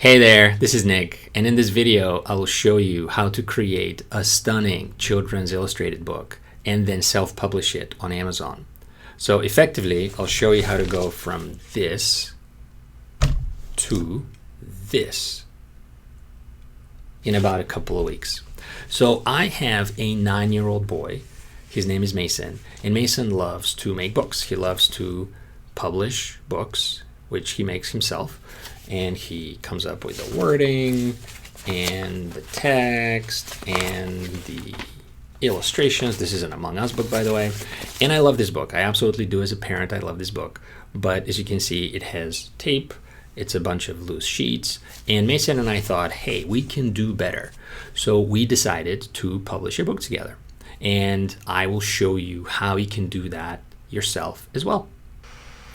Hey there, this is Nick, and in this video I will show you how to create a stunning children's illustrated book and then self-publish it on Amazon. So effectively, I'll show you how to go from this to this in about a couple of weeks. So I have a 9-year-old boy. His name is Mason, and Mason loves to make books. He loves to publish books, which he makes himself. And he comes up with the wording and the text and the illustrations. This is an Among Us book, by the way. And I love this book. I absolutely do as a parent. I love this book. But as you can see, it has tape. It's a bunch of loose sheets. And Mason and I thought, hey, we can do better. So we decided to publish a book together. And I will show you how you can do that yourself as well.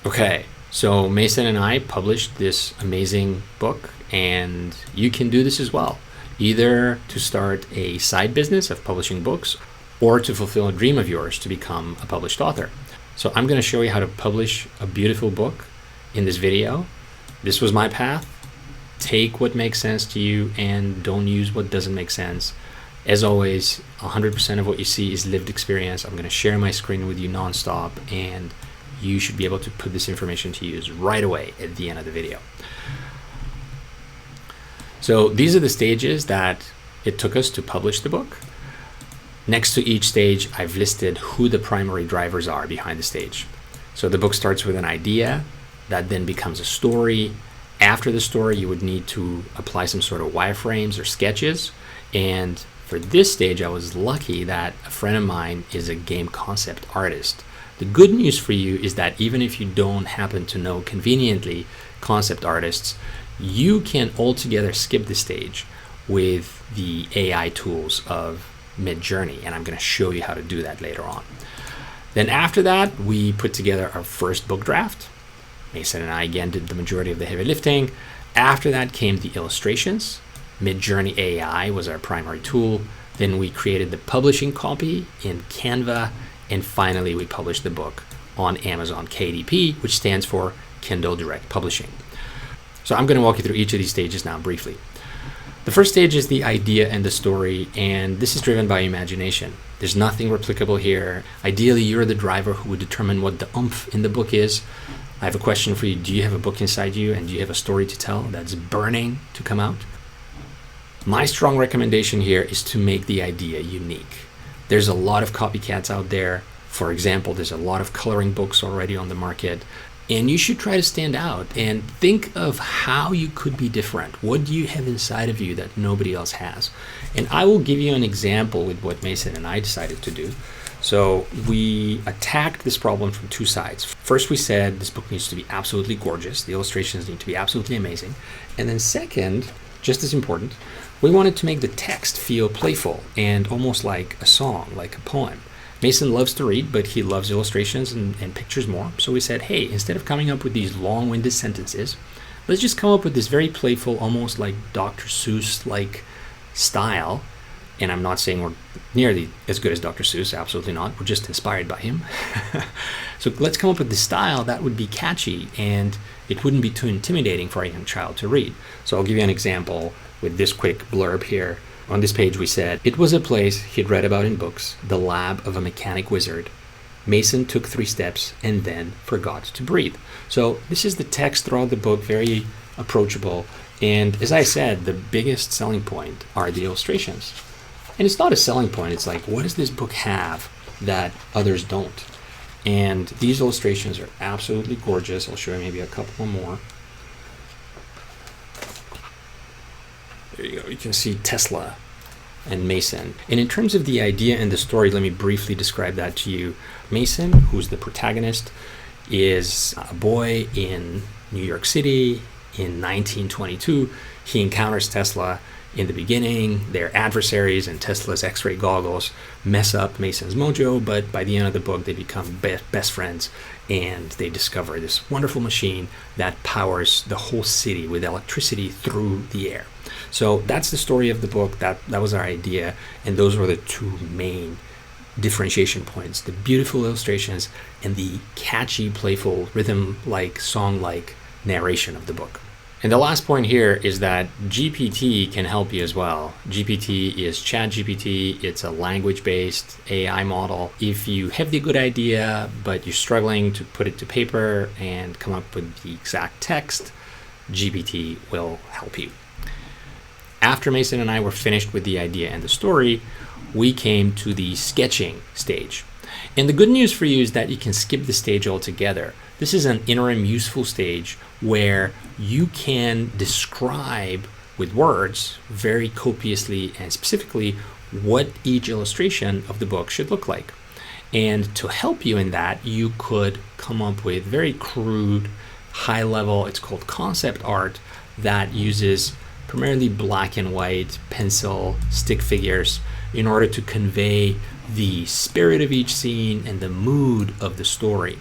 Okay. So Mason and I published this amazing book, and you can do this as well, either to start a side business of publishing books or to fulfill a dream of yours to become a published author. So I'm going to show you how to publish a beautiful book in this video. This was my path. Take what makes sense to you and don't use what doesn't make sense. As always, 100% of what you see is lived experience. I'm going to share my screen with you nonstop, and you should be able to put this information to use right away at the end of the video. So these are the stages that it took us to publish the book. Next to each stage, I've listed who the primary drivers are behind the stage. So the book starts with an idea that then becomes a story. After the story, you would need to apply some sort of wireframes or sketches. And for this stage, I was lucky that a friend of mine is a game concept artist. The good news for you is that even if you don't happen to know conveniently concept artists, you can altogether skip the stage with the AI tools of Midjourney, and I'm going to show you how to do that later on. Then after that, we put together our first book draft. Mason and I again did the majority of the heavy lifting. After that came the illustrations. Midjourney AI was our primary tool. Then we created the publishing copy in Canva. And finally, we published the book on Amazon KDP, which stands for Kindle Direct Publishing. So I'm going to walk you through each of these stages now briefly. The first stage is the idea and the story, and this is driven by imagination. There's nothing replicable here. Ideally, you're the driver who would determine what the oomph in the book is. I have a question for you. Do you have a book inside you, and do you have a story to tell that's burning to come out? My strong recommendation here is to make the idea unique. There's a lot of copycats out there. For example, there's a lot of coloring books already on the market, and you should try to stand out and think of how you could be different. What do you have inside of you that nobody else has? And I will give you an example with what Mason and I decided to do. So we attacked this problem from two sides. First, we said this book needs to be absolutely gorgeous. The illustrations need to be absolutely amazing. And then second, just as important, we wanted to make the text feel playful and almost like a song, like a poem. Mason loves to read, but he loves illustrations and pictures more. So we said, hey, instead of coming up with these long-winded sentences, let's just come up with this very playful, almost like Dr. Seuss-like style. And I'm not saying we're nearly as good as Dr. Seuss, absolutely not. We're just inspired by him. So let's come up with this style that would be catchy and it wouldn't be too intimidating for a young child to read. So I'll give you an example with this quick blurb here. On this page we said, it was a place he'd read about in books, the lab of a mechanic wizard. Mason took 3 steps and then forgot to breathe. So this is the text throughout the book, very approachable. And as I said, the biggest selling point are the illustrations. And it's not a selling point, it's like, what does this book have that others don't? And these illustrations are absolutely gorgeous. I'll show you maybe a couple more. There you go. You can see Tesla and Mason. And in terms of the idea and the story, let me briefly describe that to you. Mason, who's the protagonist, is a boy in New York City in 1922. He encounters Tesla. In the beginning, they're adversaries, and Tesla's X-ray goggles mess up Mason's mojo, but by the end of the book, they become best friends, and they discover this wonderful machine that powers the whole city with electricity through the air. So that's the story of the book. That was our idea, and those were the two main differentiation points: the beautiful illustrations and the catchy, playful, rhythm-like, song-like narration of the book. And the last point here is that GPT can help you as well. GPT is ChatGPT. It's a language-based AI model. If you have the good idea, but you're struggling to put it to paper and come up with the exact text, GPT will help you. After Mason and I were finished with the idea and the story, we came to the sketching stage. And the good news for you is that you can skip the stage altogether. This is an interim useful stage where you can describe with words very copiously and specifically what each illustration of the book should look like. And to help you in that, you could come up with very crude, high level, it's called concept art, that uses primarily black and white, pencil, stick figures in order to convey the spirit of each scene and the mood of the story.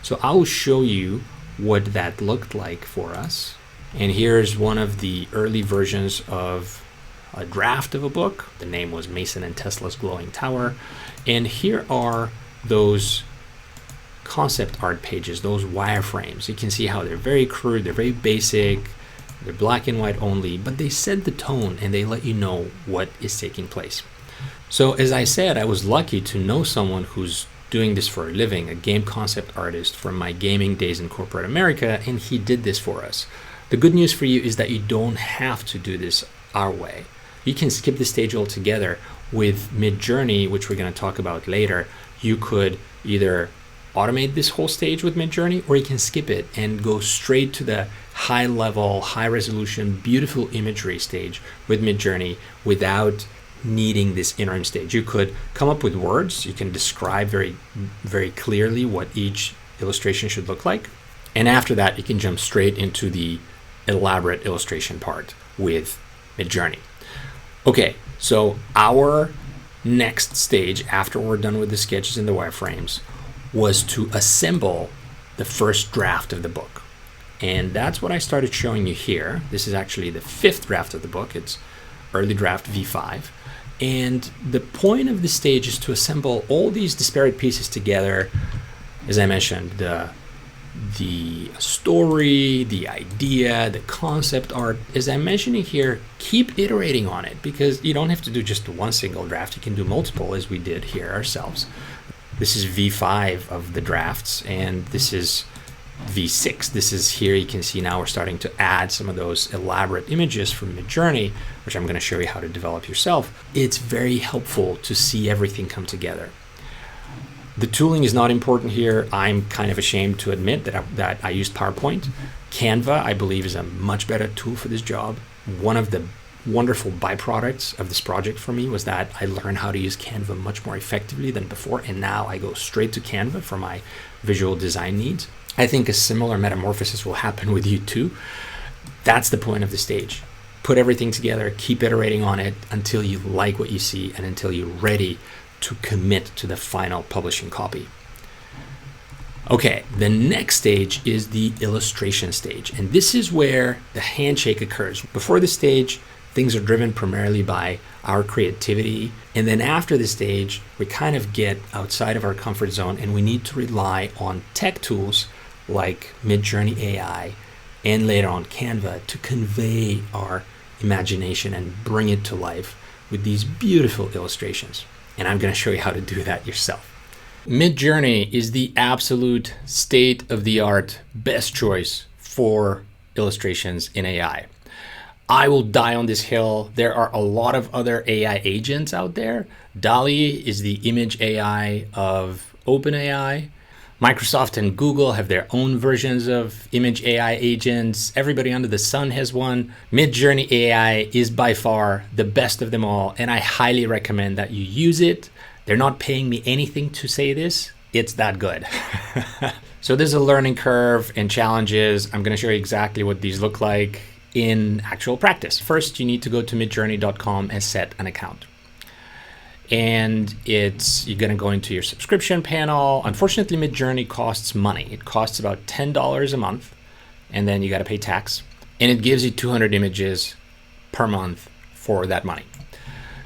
So I will show you what that looked like for us. And here's one of the early versions of a draft of a book. The name was Mason and Tesla's Glowing Tower. And here are those concept art pages, those wireframes. You can see how they're very crude, they're very basic, they're black and white only, but they set the tone and they let you know what is taking place. So as I said, I was lucky to know someone who's doing this for a living, a game concept artist from my gaming days in corporate America, and he did this for us. The good news for you is that you don't have to do this our way. You can skip the stage altogether. With Midjourney, which we're going to talk about later, you could either automate this whole stage with Midjourney, or you can skip it and go straight to the high level, high resolution, beautiful imagery stage with Midjourney without needing this interim stage. You could come up with words. You can describe very, very clearly what each illustration should look like. And after that, you can jump straight into the elaborate illustration part with Midjourney. Okay, so our next stage after we're done with the sketches and the wireframes was to assemble the first draft of the book. And that's what I started showing you here. This is actually the 5th draft of the book. It's early draft V5. And the point of this stage is to assemble all these disparate pieces together. As I mentioned, the story, the idea, the concept art. As I'm mentioning here, keep iterating on it because you don't have to do just one single draft. You can do multiple, as we did here ourselves. This is V5 of the drafts, and this is V6. This is here. You can see now we're starting to add some of those elaborate images from Midjourney, which I'm going to show you how to develop yourself. It's very helpful to see everything come together. The tooling is not important here. I'm kind of ashamed to admit that I used PowerPoint. Canva, I believe, is a much better tool for this job. One of the wonderful byproducts of this project for me was that I learned how to use Canva much more effectively than before, and now I go straight to Canva for my visual design needs. I think a similar metamorphosis will happen with you too. That's the point of the stage. Put everything together, keep iterating on it until you like what you see and until you're ready to commit to the final publishing copy. Okay, the next stage is the illustration stage, and this is where the handshake occurs. Before the stage, things are driven primarily by our creativity, and then after the stage, we kind of get outside of our comfort zone and we need to rely on tech tools like Midjourney AI and later on Canva to convey our imagination and bring it to life with these beautiful illustrations. And I'm going to show you how to do that yourself. Midjourney is the absolute state-of-the-art best choice for illustrations in AI. I will die on this hill. There are a lot of other AI agents out there. DALL-E is the image AI of OpenAI. Microsoft and Google have their own versions of image AI agents. Everybody under the sun has one. Midjourney AI is by far the best of them all, and I highly recommend that you use it. They're not paying me anything to say this. It's that good. So there's a learning curve and challenges. I'm going to show you exactly what these look like in actual practice. First, you need to go to midjourney.com and set an account. And you're going to go into your subscription panel. Unfortunately, Midjourney costs money. It costs about $10 a month, and then you got to pay tax. And it gives you 200 images per month for that money.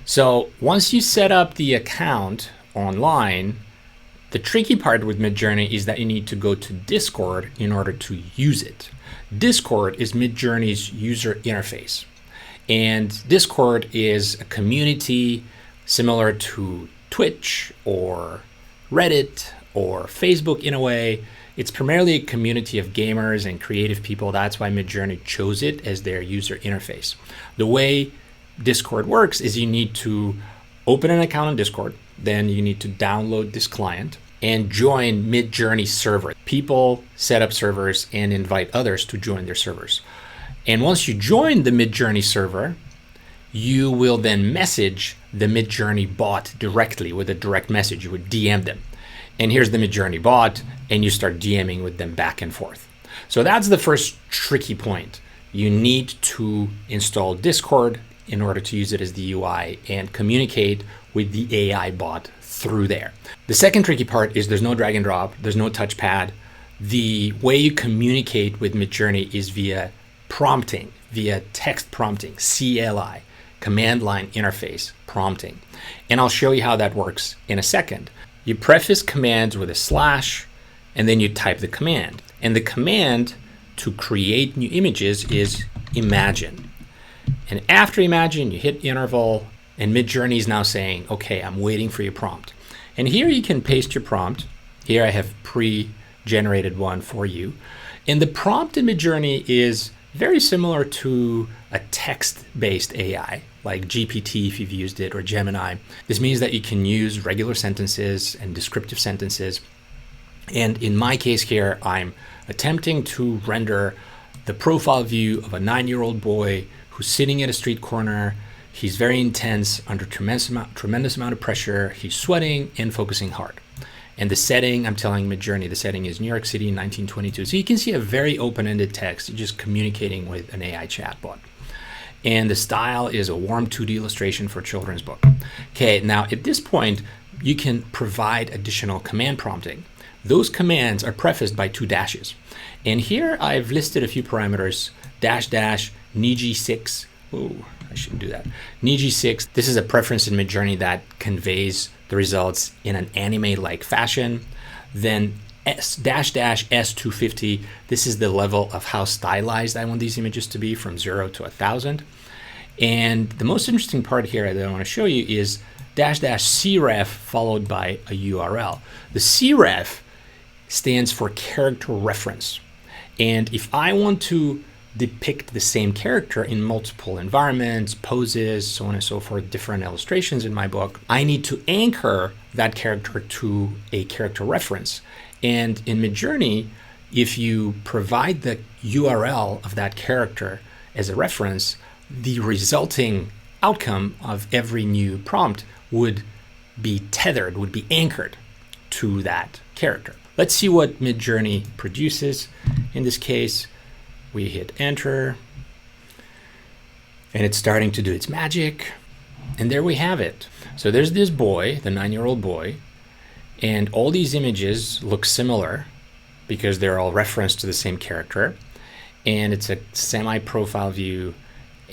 So once you set up the account online, the tricky part with Midjourney is that you need to go to Discord in order to use it. Discord is Midjourney's user interface. And Discord is a community similar to Twitch or Reddit or Facebook in a way. It's primarily a community of gamers and creative people. That's why Midjourney chose it as their user interface. The way Discord works is you need to open an account on Discord, then you need to download this client and join Midjourney server. People set up servers and invite others to join their servers. And once you join the Midjourney server, you will then message the Midjourney bot directly with a direct message. You would DM them. And here's the Midjourney bot, and you start DMing with them back and forth. So that's the first tricky point. You need to install Discord in order to use it as the UI and communicate with the AI bot through there. The second tricky part is there's no drag and drop, there's no touchpad. The way you communicate with Midjourney is via prompting, via text prompting, CLI, command line interface prompting. And I'll show you how that works in a second. You preface commands with a slash, and then you type the command. And the command to create new images is imagine. And after imagine, you hit interval, and Midjourney is now saying, okay, I'm waiting for your prompt. And here you can paste your prompt. Here I have pre-generated one for you. And the prompt in Midjourney is very similar to a text-based AI, like GPT if you've used it, or Gemini. This means that you can use regular sentences and descriptive sentences. And in my case here, I'm attempting to render the profile view of a 9-year-old boy who's sitting at a street corner. He's very intense, under tremendous amount of pressure. He's sweating and focusing hard. And the setting, I'm telling Midjourney, the setting is New York City in 1922. So you can see a very open-ended text, just communicating with an AI chatbot. And the style is a warm 2D illustration for a children's book. Okay, now at this point, you can provide additional command prompting. Those commands are prefaced by 2 dashes. And here I've listed a few parameters, --Niji6. Oh, I shouldn't do that. Niji6, this is a preference in Midjourney that conveys the results in an anime-like fashion. Then --S250, this is the level of how stylized I want these images to be, from 0 to 1,000. And the most interesting part here that I want to show you is --Cref followed by a URL. The Cref stands for character reference. And if I want to depict the same character in multiple environments, poses, so on and so forth, different illustrations in my book, I need to anchor that character to a character reference. And in Midjourney, if you provide the URL of that character as a reference, the resulting outcome of every new prompt would be tethered, would be anchored to that character. Let's see what Midjourney produces. In this case, we hit enter, and it's starting to do its magic. And there we have it. So there's this boy, the 9-year-old boy, and all these images look similar because they're all referenced to the same character. And it's a semi-profile view,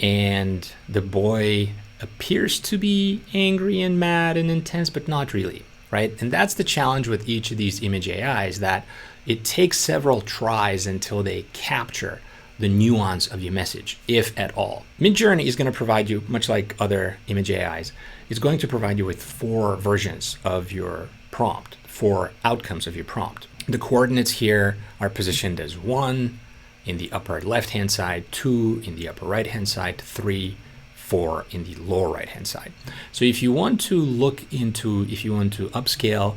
and the boy appears to be angry and mad and intense, but not really, right? And that's the challenge with each of these image AIs, that it takes several tries until they capture the nuance of your message, if at all. Midjourney is going to provide you, much like other image AIs, it's going to provide you with 4 versions of your prompt, 4 outcomes of your prompt. The coordinates here are positioned as 1 in the upper left-hand side, 2 in the upper right-hand side, 3, 4 in the lower right-hand side. So if you want to upscale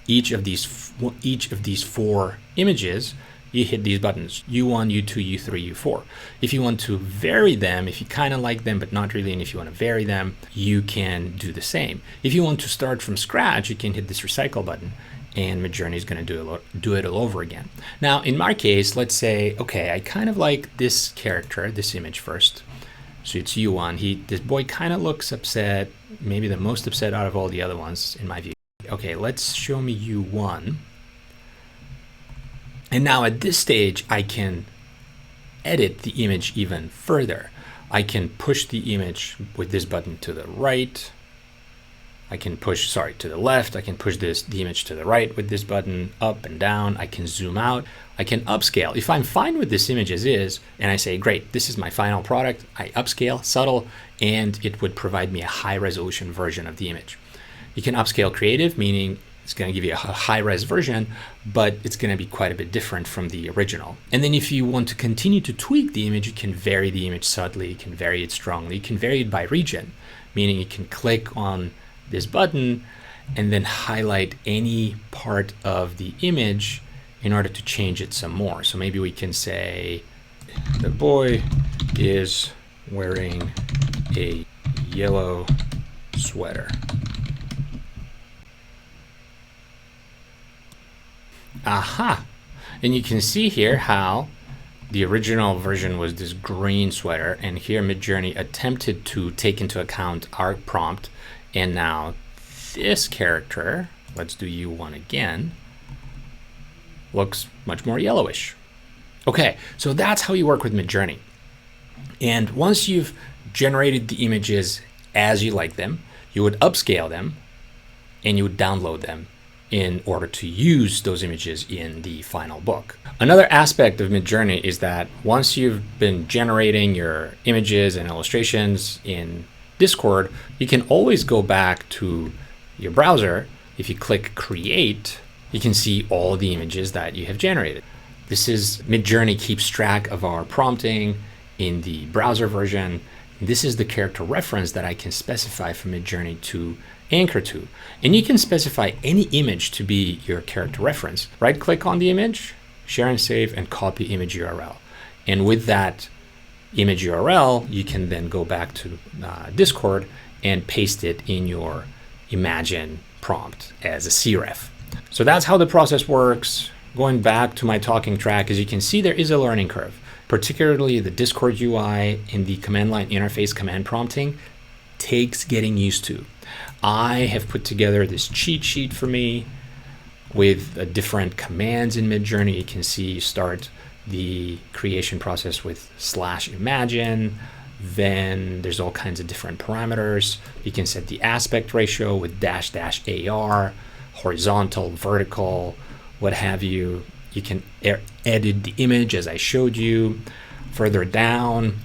each of these 4 images, you hit these buttons, U1, U2, U3, U4. If you want to vary them, if you kind of like them but not really, and if you want to vary them, you can do the same. If you want to start from scratch, you can hit this recycle button, and Midjourney is going to do it all over again. Now, in my case, let's say, okay, I kind of like this character, this image first. So it's U1. This boy kind of looks upset, maybe the most upset out of all the other ones in my view. Okay, let's show me U1. And now at this stage, I can edit the image even further. I can push the image with this button to the right. I can push, to the left. I can push the image to the right with this button, up and down. I can zoom out. I can upscale. If I'm fine with this image as is, and I say, great, this is my final product, I upscale, subtle, and it would provide me a high resolution version of the image. You can upscale creative, meaning it's going to give you a high-res version, but it's going to be quite a bit different from the original. And then if you want to continue to tweak the image, you can vary the image subtly, you can vary it strongly, you can vary it by region, meaning you can click on this button and then highlight any part of the image in order to change it some more. So maybe we can say, the boy is wearing a yellow sweater. Aha! And you can see here how the original version was this green sweater, and here Midjourney attempted to take into account our prompt, and now this character, let's do U1 again, looks much more yellowish. Okay, so that's how you work with Midjourney. And once you've generated the images as you like them, you would upscale them and you would download them in order to use those images in the final book. Another aspect of Midjourney is that once you've been generating your images and illustrations in Discord, you can always go back to your browser. If you click Create, you can see all the images that you have generated. This is Midjourney keeps track of our prompting in the browser version. This is the character reference that I can specify for Midjourney to anchor to. And you can specify any image to be your character reference. Right click on the image, share and save, and copy image URL. And with that image URL, you can then go back to Discord and paste it in your Imagine prompt as a cref. So that's how the process works. Going back to my talking track, as you can see, there is a learning curve, particularly the Discord UI and the command line interface command prompting takes getting used to. I have put together this cheat sheet for me with different commands in Midjourney. You can see you start the creation process with /imagine. Then there's all kinds of different parameters. You can set the aspect ratio with --AR, horizontal, vertical, what have you. You can edit the image as I showed you. Further down,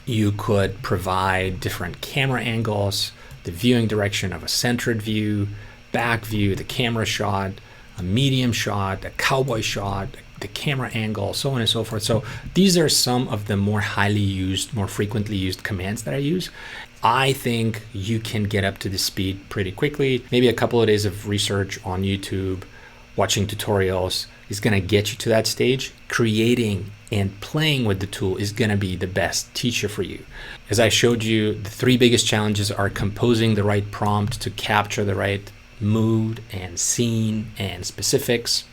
you could provide different camera angles, the viewing direction of a centered view, back view, the camera shot, a medium shot, a cowboy shot, the camera angle, so on and so forth. So these are some of the more highly used, more frequently used commands that I use. I think you can get up to the speed pretty quickly. Maybe a couple of days of research on YouTube, watching tutorials is going to get you to that stage. Creating and playing with the tool is going to be the best teacher for you. As I showed you, the three biggest challenges are composing the right prompt to capture the right mood and scene and specifics,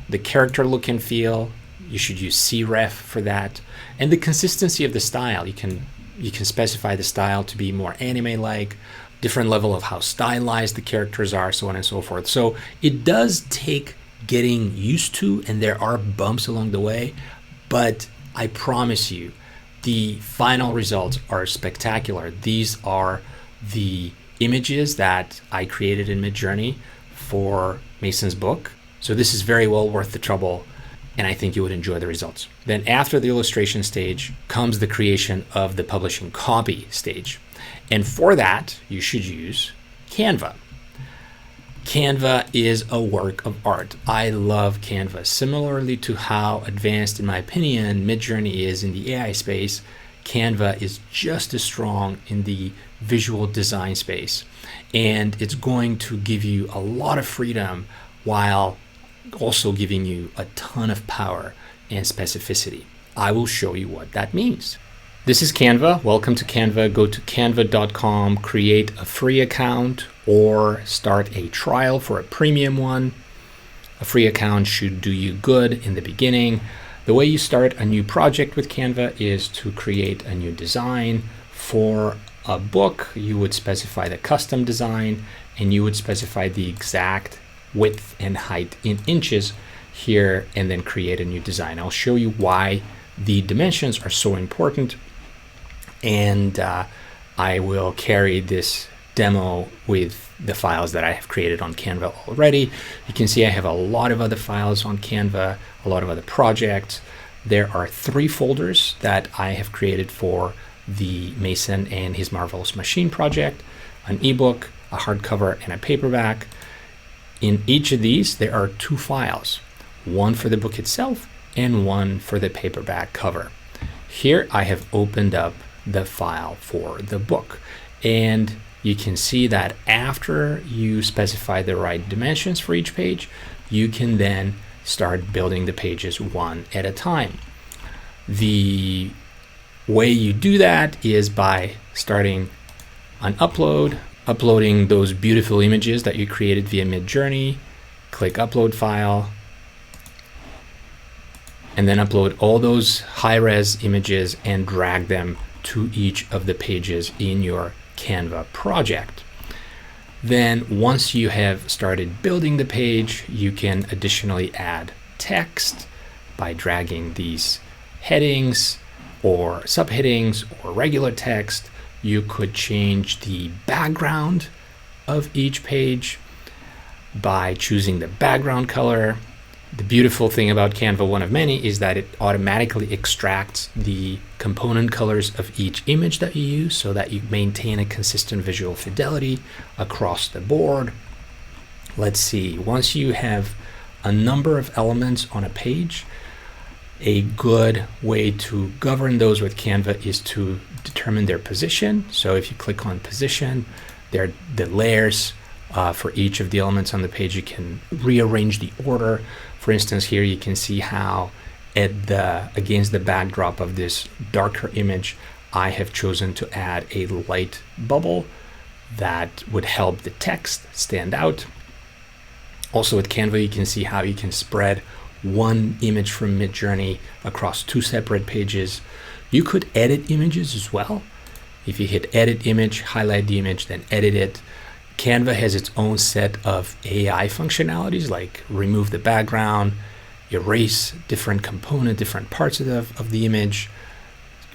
the character look and feel, you should use cref for that, and the consistency of the style. You can specify the style to be more anime-like, different level of how stylized the characters are, so on and so forth. So it does take getting used to, and there are bumps along the way, but I promise you, the final results are spectacular. These are the images that I created in Midjourney for Mason's book. So this is very well worth the trouble, and I think you would enjoy the results. Then after the illustration stage comes the creation of the publishing copy stage. And for that, you should use Canva. Canva is a work of art. I love Canva. Similarly to how advanced, in my opinion, Midjourney is in the AI space, Canva is just as strong in the visual design space. And it's going to give you a lot of freedom while also giving you a ton of power and specificity. I will show you what that means. This is Canva. Welcome to Canva. Go to canva.com, create a free account or start a trial for a premium one. A free account should do you good in the beginning. The way you start a new project with Canva is to create a new design. For a book, you would specify the custom design and you would specify the exact width and height in inches here and then create a new design. I'll show you why the dimensions are so important, and I will carry this demo with the files that I have created on Canva already. You can see I have a lot of other files on Canva, a lot of other projects. There are 3 folders that I have created for the Mason and His Marvelous Machine project, an ebook, a hardcover, and a paperback. In each of these, there are 2 files, one for the book itself and one for the paperback cover. Here I have opened up the file for the book, and you can see that after you specify the right dimensions for each page, you can then start building the pages one at a time. The way you do that is by starting on uploading those beautiful images that you created via Midjourney. Click upload file, and then upload all those high-res images and drag them to each of the pages in your Canva project. Then once you have started building the page, you can additionally add text by dragging these headings or subheadings or regular text. You could change the background of each page by choosing the background color. The beautiful thing about Canva, one of many, is that it automatically extracts the component colors of each image that you use so that you maintain a consistent visual fidelity across the board. Let's see, once you have a number of elements on a page, a good way to govern those with Canva is to determine their position. So if you click on position, they're the layers for each of the elements on the page. You can rearrange the order. For instance, here you can see how against the backdrop of this darker image, I have chosen to add a light bubble that would help the text stand out. Also with Canva, you can see how you can spread one image from Midjourney across 2 separate pages. You could edit images as well. If you hit edit image, highlight the image, then edit it. Canva has its own set of AI functionalities, like remove the background, erase different parts of the image,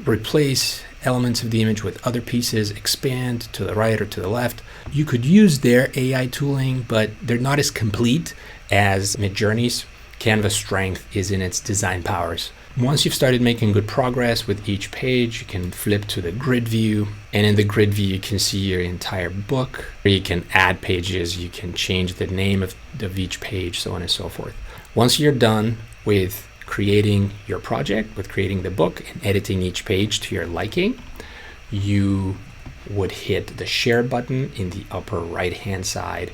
replace elements of the image with other pieces, expand to the right or to the left. You could use their AI tooling, but they're not as complete as Midjourney's. Canva's strength is in its design powers. Once you've started making good progress with each page, you can flip to the grid view, and in the grid view you can see your entire book. You can add pages, you can change the name of each page, so on and so forth. Once you're done with creating your project, with creating the book and editing each page to your liking, you would hit the share button in the upper right hand side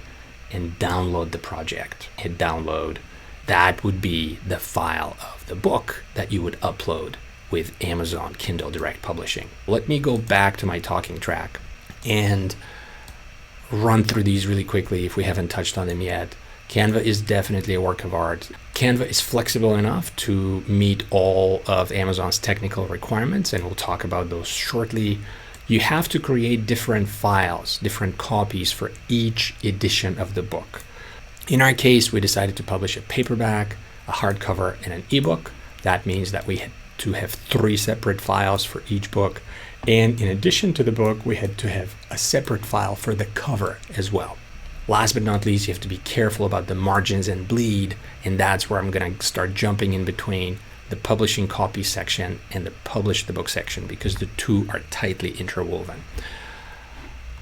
and download the project. Hit download. That would be the file of the book that you would upload with Amazon Kindle Direct Publishing. Let me go back to my talking track and run through these really quickly if we haven't touched on them yet. Canva is definitely a work of art. Canva is flexible enough to meet all of Amazon's technical requirements, and we'll talk about those shortly. You have to create different files, different copies for each edition of the book. In our case, we decided to publish a paperback, a hardcover, and an ebook. That means that we had to have 3 separate files for each book. And in addition to the book, we had to have a separate file for the cover as well. Last but not least, you have to be careful about the margins and bleed. And that's where I'm going to start jumping in between the publishing copy section and the publish the book section, because the two are tightly interwoven.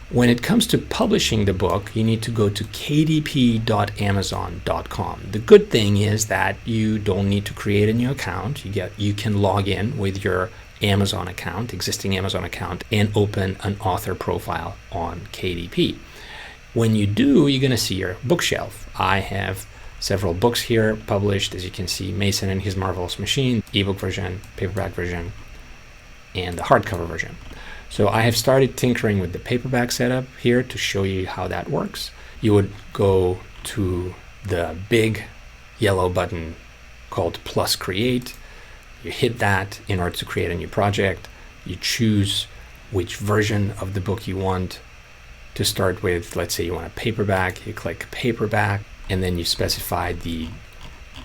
When it comes to publishing the book, you need to go to kdp.amazon.com. The good thing is that you don't need to create a new account. You can log in with your Amazon account, existing Amazon account, and open an author profile on KDP. When you do, you're going to see your bookshelf. I have several books here published, as you can see, Mason and His Marvelous Machine, ebook version, paperback version, and the hardcover version. So I have started tinkering with the paperback setup here to show you how that works. You would go to the big yellow button called plus create. You hit that in order to create a new project. You choose which version of the book you want to start with. Let's say you want a paperback, you click paperback, and then you specify the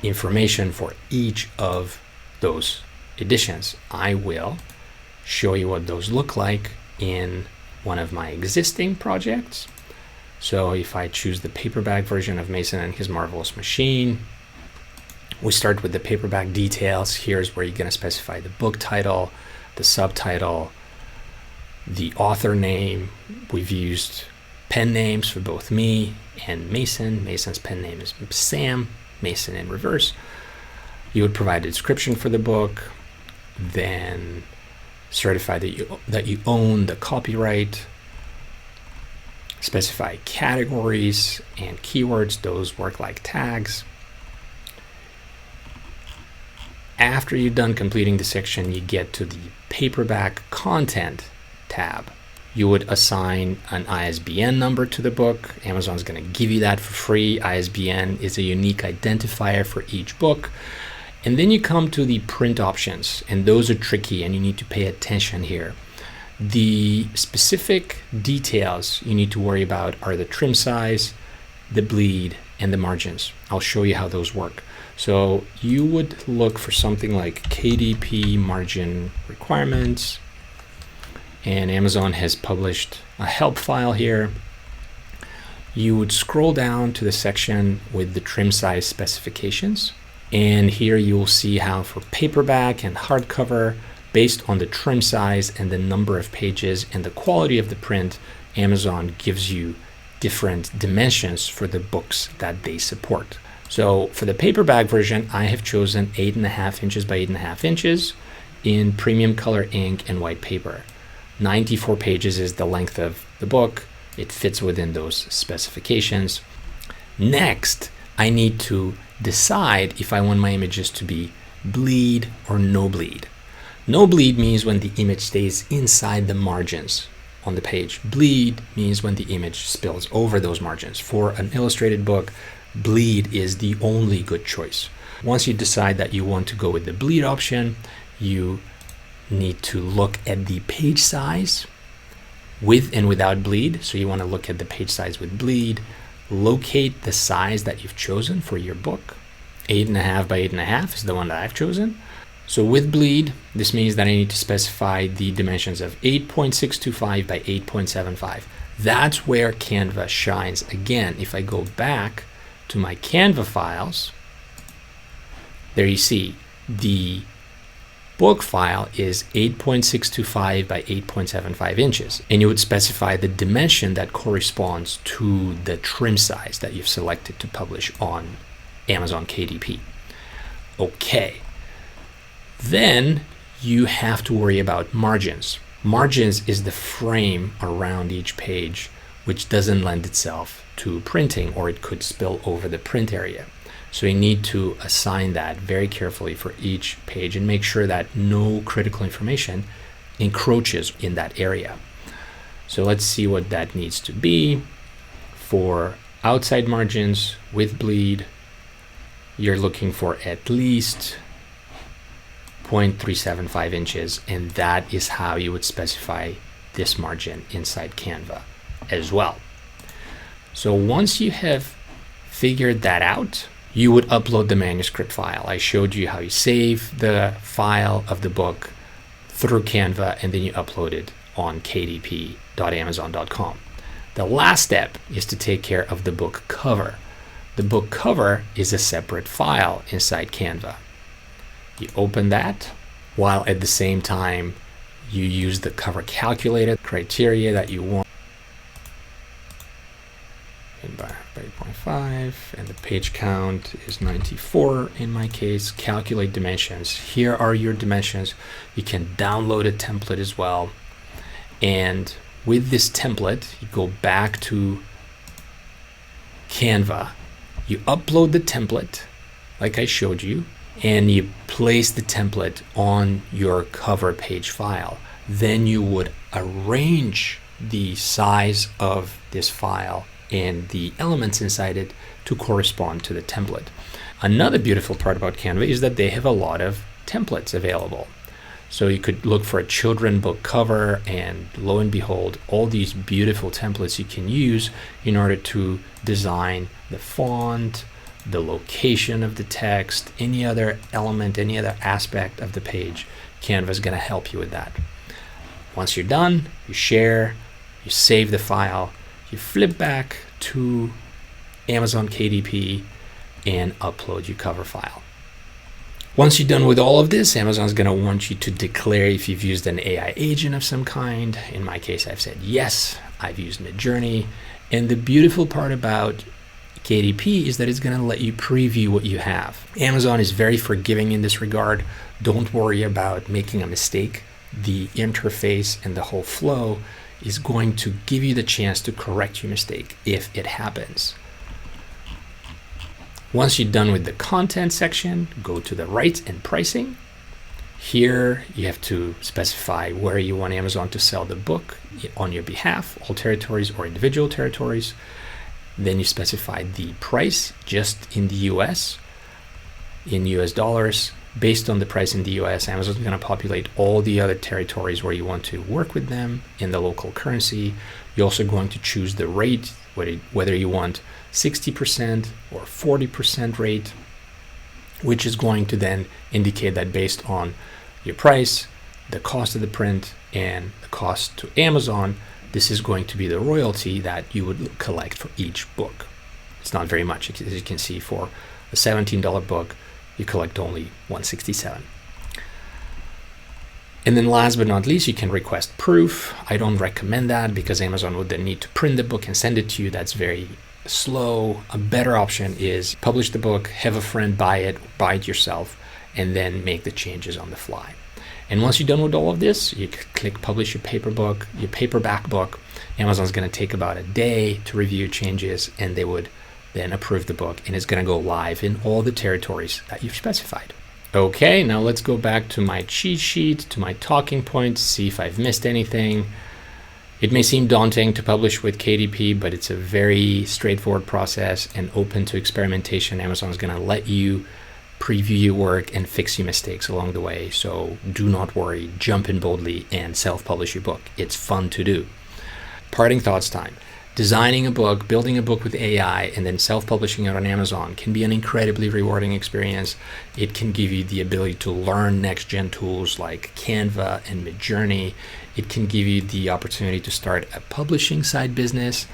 information for each of those editions. I will show you what those look like in one of my existing projects. So if I choose the paperback version of Mason and His Marvelous Machine, we start with the paperback details. Here's where you're going to specify the book title, the subtitle, the author name. We've used pen names for both me and Mason. Mason's pen name is Sam, Mason in reverse. You would provide a description for the book, then certify that you own the copyright, specify categories and keywords. Those work like tags. After you're done completing the section, you get to the paperback content tab. You would assign an ISBN number to the book. Amazon's going to give you that for free. ISBN is a unique identifier for each book. And then you come to the print options, and those are tricky and you need to pay attention here. The specific details you need to worry about are the trim size, the bleed, and the margins. I'll show you how those work. So you would look for something like KDP margin requirements, and Amazon has published a help file here. You would scroll down to the section with the trim size specifications, and here you'll see how for paperback and hardcover, based on the trim size and the number of pages and the quality of the print, Amazon gives you different dimensions for the books that they support. So for the paperback version, I have chosen 8.5 inches by 8.5 inches in premium color ink and white paper. 94 pages is the length of the book. It fits within those specifications. Next, I need to decide if I want my images to be bleed or no bleed. No bleed means when the image stays inside the margins on the page. Bleed means when the image spills over those margins. For an illustrated book, bleed is the only good choice. Once you decide that you want to go with the bleed option, you need to look at the page size with and without bleed. So you want to look at the page size with bleed, locate the size that you've chosen for your book. 8.5 by 8.5 is the one that I've chosen. So with bleed, this means that I need to specify the dimensions of 8.625 by 8.75. That's where Canva shines. Again, if I go back to my Canva files, there you see the book file is 8.625 by 8.75 inches, and you would specify the dimension that corresponds to the trim size that you've selected to publish on Amazon KDP. Okay, then you have to worry about margins. Margins is the frame around each page which doesn't lend itself to printing, or it could spill over the print area. So you need to assign that very carefully for each page and make sure that no critical information encroaches in that area. So let's see what that needs to be. For outside margins with bleed, you're looking for at least 0.375 inches, and that is how you would specify this margin inside Canva as well. So once you have figured that out, you would upload the manuscript file. I showed you how you save the file of the book through Canva, and then you upload it on kdp.amazon.com. The last step is to take care of the book cover. The book cover is a separate file inside Canva. You open that, while at the same time you use the cover calculator criteria that you want. By 8.5, and the page count is 94 in my case. Calculate dimensions. Here are your dimensions. You can download a template as well, and with this template you go back to Canva, you upload the template like I showed you, and you place the template on your cover page file. Then you would arrange the size of this file and the elements inside it to correspond to the template. Another beautiful part about Canva is that they have a lot of templates available. So you could look for a children book cover, and lo and behold, all these beautiful templates you can use in order to design the font, the location of the text, any other element, any other aspect of the page. Canva is going to help you with that. Once you're done, you share, you save the file, you flip back to Amazon KDP and upload your cover file. Once you're done with all of this, Amazon's going to want you to declare if you've used an AI agent of some kind. In my case, I've said yes, I've used Midjourney. And the beautiful part about KDP is that it's going to let you preview what you have. Amazon is very forgiving in this regard. Don't worry about making a mistake. The interface and the whole flow is going to give you the chance to correct your mistake if it happens. Once you're done with the content section, go to the rights and pricing. Here you have to specify where you want Amazon to sell the book on your behalf, all territories or individual territories. Then you specify the price just in the US, in US dollars. Based on the price in the US, Amazon is going to populate all the other territories where you want to work with them in the local currency. You're also going to choose the rate, whether you want 60% or 40% rate, which is going to then indicate that based on your price, the cost of the print, and the cost to Amazon, this is going to be the royalty that you would collect for each book. It's not very much. As you can see, for a $17 book, you collect only $167. And then last but not least, you can request proof. I don't recommend that because Amazon would then need to print the book and send it to you. That's very slow. A better option is publish the book, have a friend buy it yourself, and then make the changes on the fly. And once you're done with all of this, you click publish your paperback book. Amazon's going to take about a day to review changes, and they would then approve the book, and it's going to go live in all the territories that you've specified. Okay, now let's go back to my cheat sheet, to my talking points, see if I've missed anything. It may seem daunting to publish with KDP, but it's a very straightforward process and open to experimentation. Amazon is going to let you preview your work and fix your mistakes along the way. So do not worry, jump in boldly and self-publish your book. It's fun to do. Parting thoughts time. Designing a book, building a book with AI, and then self-publishing it on Amazon can be an incredibly rewarding experience. It can give you the ability to learn next-gen tools like Canva and Midjourney. It can give you the opportunity to start a publishing side business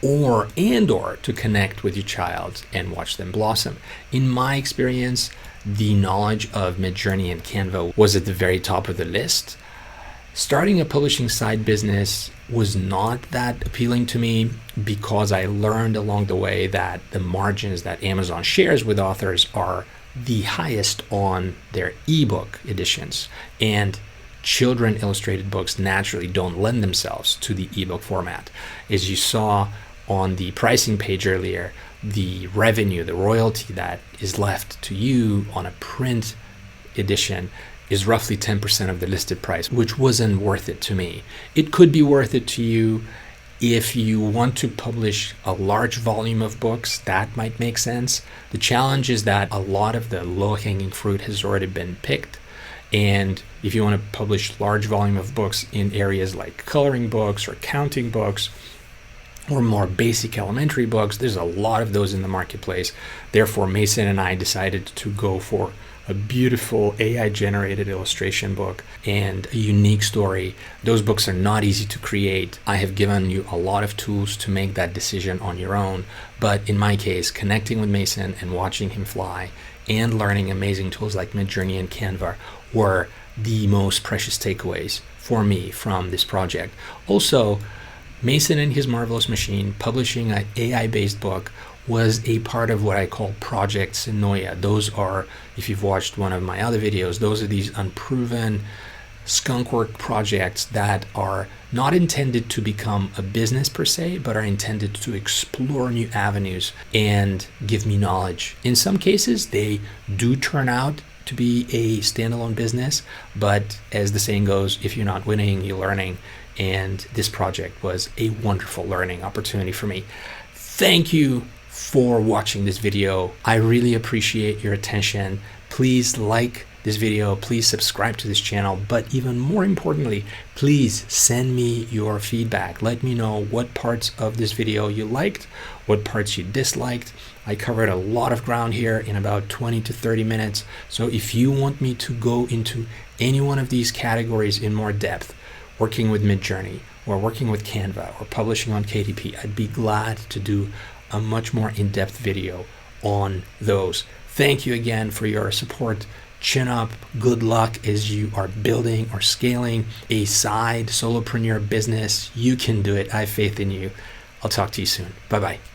or to connect with your child and watch them blossom. In my experience, the knowledge of Midjourney and Canva was at the very top of the list. Starting a publishing side business was not that appealing to me because I learned along the way that the margins that Amazon shares with authors are the highest on their ebook editions, and children illustrated books naturally don't lend themselves to the ebook format. As you saw on the pricing page earlier, the revenue, the royalty that is left to you on a print edition is roughly 10% of the listed price, which wasn't worth it to me. It could be worth it to you if you want to publish a large volume of books. That might make sense. The challenge is that a lot of the low-hanging fruit has already been picked. And if you want to publish large volume of books in areas like coloring books or counting books or more basic elementary books, there's a lot of those in the marketplace. Therefore, Mason and I decided to go for a beautiful AI-generated illustration book and a unique story. Those books are not easy to create. I have given you a lot of tools to make that decision on your own, but in my case, connecting with Mason and watching him fly and learning amazing tools like Midjourney and Canva were the most precious takeaways for me from this project. Also, Mason and his marvelous machine publishing an AI-based book was a part of what I call Project Senoia. Those are, if you've watched one of my other videos, those are these unproven skunkwork projects that are not intended to become a business per se, but are intended to explore new avenues and give me knowledge. In some cases, they do turn out to be a standalone business, but as the saying goes, if you're not winning, you're learning. And this project was a wonderful learning opportunity for me. Thank you for watching this video. I really appreciate your attention. Please like this video, please subscribe to this channel, but even more importantly, please send me your feedback. Let me know what parts of this video you liked, what parts you disliked. I covered a lot of ground here in about 20 to 30 minutes. So if you want me to go into any one of these categories in more depth, working with Midjourney or working with Canva or publishing on KDP, I'd be glad to do a much more in-depth video on those. Thank you again for your support. Chin up. Good luck as you are building or scaling a side solopreneur business. You can do it. I have faith in you. I'll talk to you soon. Bye-bye.